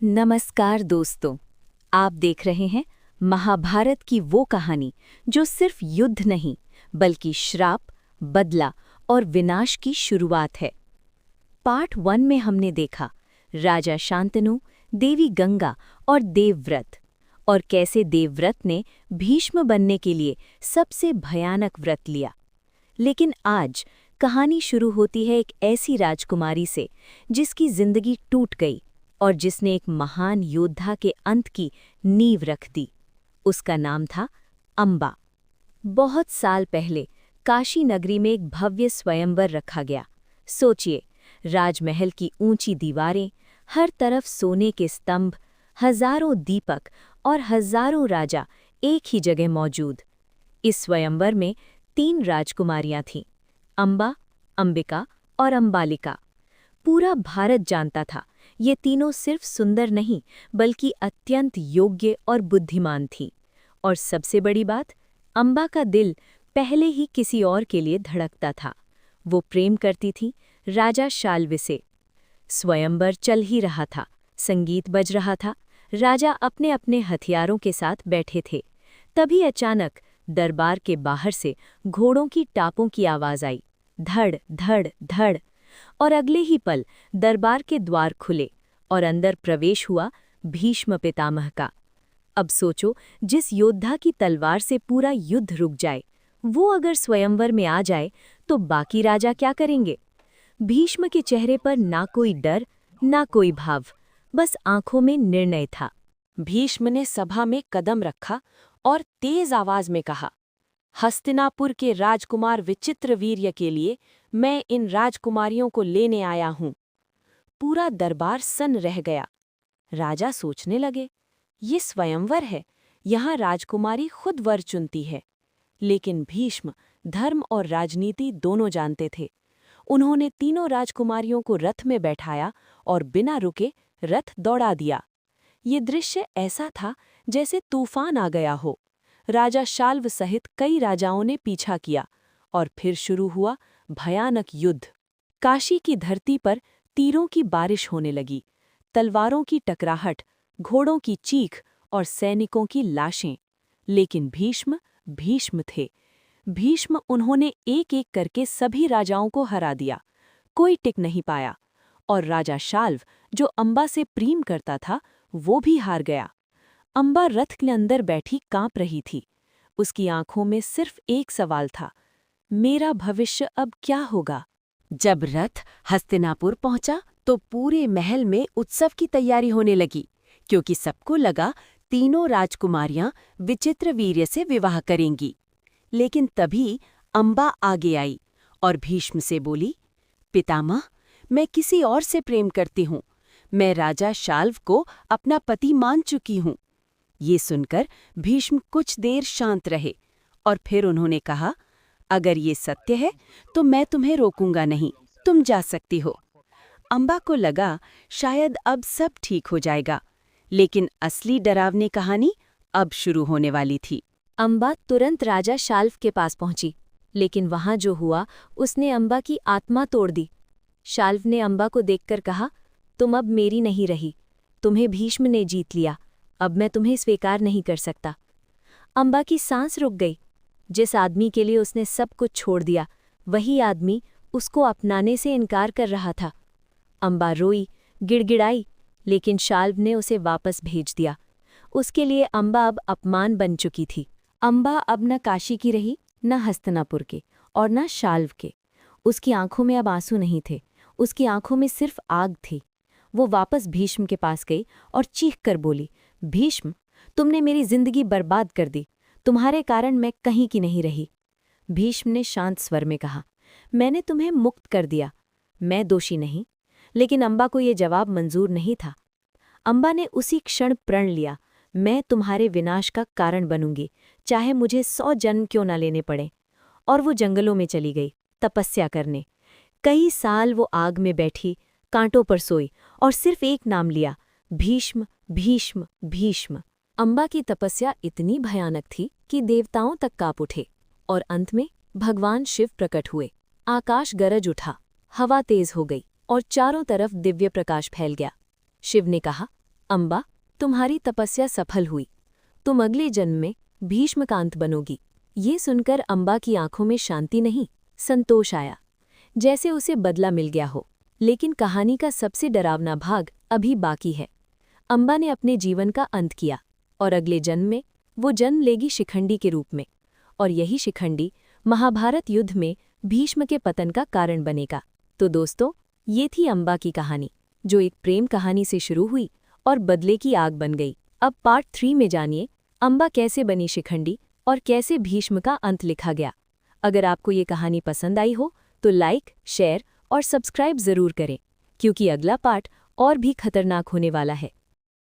नमस्कार दोस्तों, आप देख रहे हैं महाभारत की वो कहानी जो सिर्फ युद्ध नहीं बल्कि श्राप, बदला और विनाश की शुरुआत है। पार्ट 1 में हमने देखा राजा शांतनु, देवी गंगा और देवव्रत, और कैसे देवव्रत ने भीष्म बनने के लिए सबसे भयानक व्रत लिया। लेकिन आज कहानी शुरू होती है एक ऐसी राजकुमारी से जिसकी जिंदगी टूट गई और जिसने एक महान योद्धा के अंत की नींव रख दी। उसका नाम था अंबा। बहुत साल पहले काशी नगरी में एक भव्य स्वयंवर रखा गया। सोचिए, राजमहल की ऊंची दीवारें, हर तरफ सोने के स्तंभ, हजारों दीपक और हजारों राजा एक ही जगह मौजूद। इस स्वयंवर में 3 राजकुमारियां थीं, अंबा, अंबिका और अंबालिका। पूरा भारत जानता था ये तीनों सिर्फ सुंदर नहीं बल्कि अत्यंत योग्य और बुद्धिमान थीं। और सबसे बड़ी बात, अंबा का दिल पहले ही किसी और के लिए धड़कता था। वो प्रेम करती थी राजा शाल्व से। स्वयंवर चल ही रहा था, संगीत बज रहा था, राजा अपने अपने हथियारों के साथ बैठे थे। तभी अचानक दरबार के बाहर से घोड़ों की टापों की आवाज आई, धड़ धड़ धड़, और अगले ही पल दरबार के द्वार खुले और अंदर प्रवेश हुआ भीष्म पितामह का। अब सोचो, जिस योद्धा की तलवार से पूरा युद्ध रुक जाए, वो अगर स्वयंवर में आ जाए तो बाकी राजा क्या करेंगे? भीष्म के चेहरे पर ना कोई डर, ना कोई भाव, बस आंखों में निर्णय था। भीष्म ने सभा में कदम रखा और तेज आवाज में कहा, हस्तिनापुर के राजकुमार विचित्रवीर्य के लिए मैं इन राजकुमारियों को लेने आया हूं। पूरा दरबार सन्न रह गया। राजा सोचने लगे, ये स्वयंवर है, यहाँ राजकुमारी खुद वर चुनती है। लेकिन भीष्म धर्म और राजनीति दोनों जानते थे। उन्होंने तीनों राजकुमारियों को रथ में बैठाया और बिना रुके रथ दौड़ा दिया। ये दृश्य ऐसा था जैसे तूफान आ गया हो। राजा शाल्व सहित कई राजाओं ने पीछा किया और फिर शुरू हुआ भयानक युद्ध। काशी की धरती पर तीरों की बारिश होने लगी, तलवारों की टकराहट, घोड़ों की चीख और सैनिकों की लाशें। लेकिन भीष्म भीष्म थे। भीष्म उन्होंने एक एक करके सभी राजाओं को हरा दिया। कोई टिक नहीं पाया और राजा शाल्व, जो अंबा से प्रेम करता था, वो भी हार गया। अंबा रथ के अंदर बैठी कांप रही थी। उसकी आंखों में सिर्फ एक सवाल था, मेरा भविष्य अब क्या होगा? जब रथ हस्तिनापुर पहुंचा तो पूरे महल में उत्सव की तैयारी होने लगी, क्योंकि सबको लगा तीनों राजकुमारियां विचित्रवीर्य से विवाह करेंगी। लेकिन तभी अंबा आगे आई और भीष्म से बोली, पितामह, मैं किसी और से प्रेम करती हूँ। मैं राजा शाल्व को अपना पति मान चुकी हूँ। ये सुनकर भीष्म कुछ देर शांत रहे और फिर उन्होंने कहा, अगर ये सत्य है तो मैं तुम्हें रोकूंगा नहीं, तुम जा सकती हो। अंबा को लगा शायद अब सब ठीक हो जाएगा, लेकिन असली डरावनी कहानी अब शुरू होने वाली थी। अंबा तुरंत राजा शाल्व के पास पहुंची, लेकिन वहां जो हुआ उसने अंबा की आत्मा तोड़ दी। शाल्व ने अंबा को देखकर कहा, तुम अब मेरी नहीं रही, तुम्हें भीष्म ने जीत लिया, अब मैं तुम्हें स्वीकार नहीं कर सकता। अंबा की सांस रुक गई। जिस आदमी के लिए उसने सब कुछ छोड़ दिया, वही आदमी उसको अपनाने से इनकार कर रहा था। अंबा रोई, गिड़गिड़ाई, लेकिन शाल्व ने उसे वापस भेज दिया। उसके लिए अंबा अब अपमान बन चुकी थी। अंबा अब न काशी की रही, न हस्तिनापुर के और न शाल्व के। उसकी आंखों में अब आंसू नहीं थे, उसकी आंखों में सिर्फ आग थी। वो वापस भीष्म के पास गई और चीख कर बोली, भीष्म, तुमने मेरी जिंदगी बर्बाद कर दी, तुम्हारे कारण मैं कहीं की नहीं रही। भीष्म ने शांत स्वर में कहा, मैंने तुम्हें मुक्त कर दिया, मैं दोषी नहीं। लेकिन अंबा को ये जवाब मंजूर नहीं था। अंबा ने उसी क्षण प्रण लिया, मैं तुम्हारे विनाश का कारण बनूंगी, चाहे मुझे 100 जन्म क्यों न लेने पड़े। और वो जंगलों में चली गई तपस्या करने। कई साल वो आग में बैठी, कांटों पर सोई और सिर्फ एक नाम लिया, भीष्म भीष्म भीष्म। अंबा की तपस्या इतनी भयानक थी कि देवताओं तक कांप उठे और अंत में भगवान शिव प्रकट हुए। आकाश गरज उठा, हवा तेज हो गई और चारों तरफ दिव्य प्रकाश फैल गया। शिव ने कहा, अम्बा, तुम्हारी तपस्या सफल हुई। तुम अगले जन्म में भीष्मकांत बनोगी। ये सुनकर अम्बा की आंखों में शांति नहीं, संतोष आया, जैसे उसे बदला मिल गया हो। लेकिन कहानी का सबसे डरावना भाग अभी बाकी है। अम्बा ने अपने जीवन का अंत किया और अगले जन्म में वो जन्म लेगी शिखंडी के रूप में, और यही शिखंडी महाभारत युद्ध में भीष्म के पतन का कारण बनेगा। तो दोस्तों, ये थी अम्बा की कहानी, जो एक प्रेम कहानी से शुरू हुई और बदले की आग बन गई। अब पार्ट 3 में जानिए अम्बा कैसे बनी शिखंडी और कैसे भीष्म का अंत लिखा गया। अगर आपको ये कहानी पसंद आई हो तो लाइक, शेयर और सब्सक्राइब ज़रूर करें, क्योंकि अगला पार्ट और भी खतरनाक होने वाला है।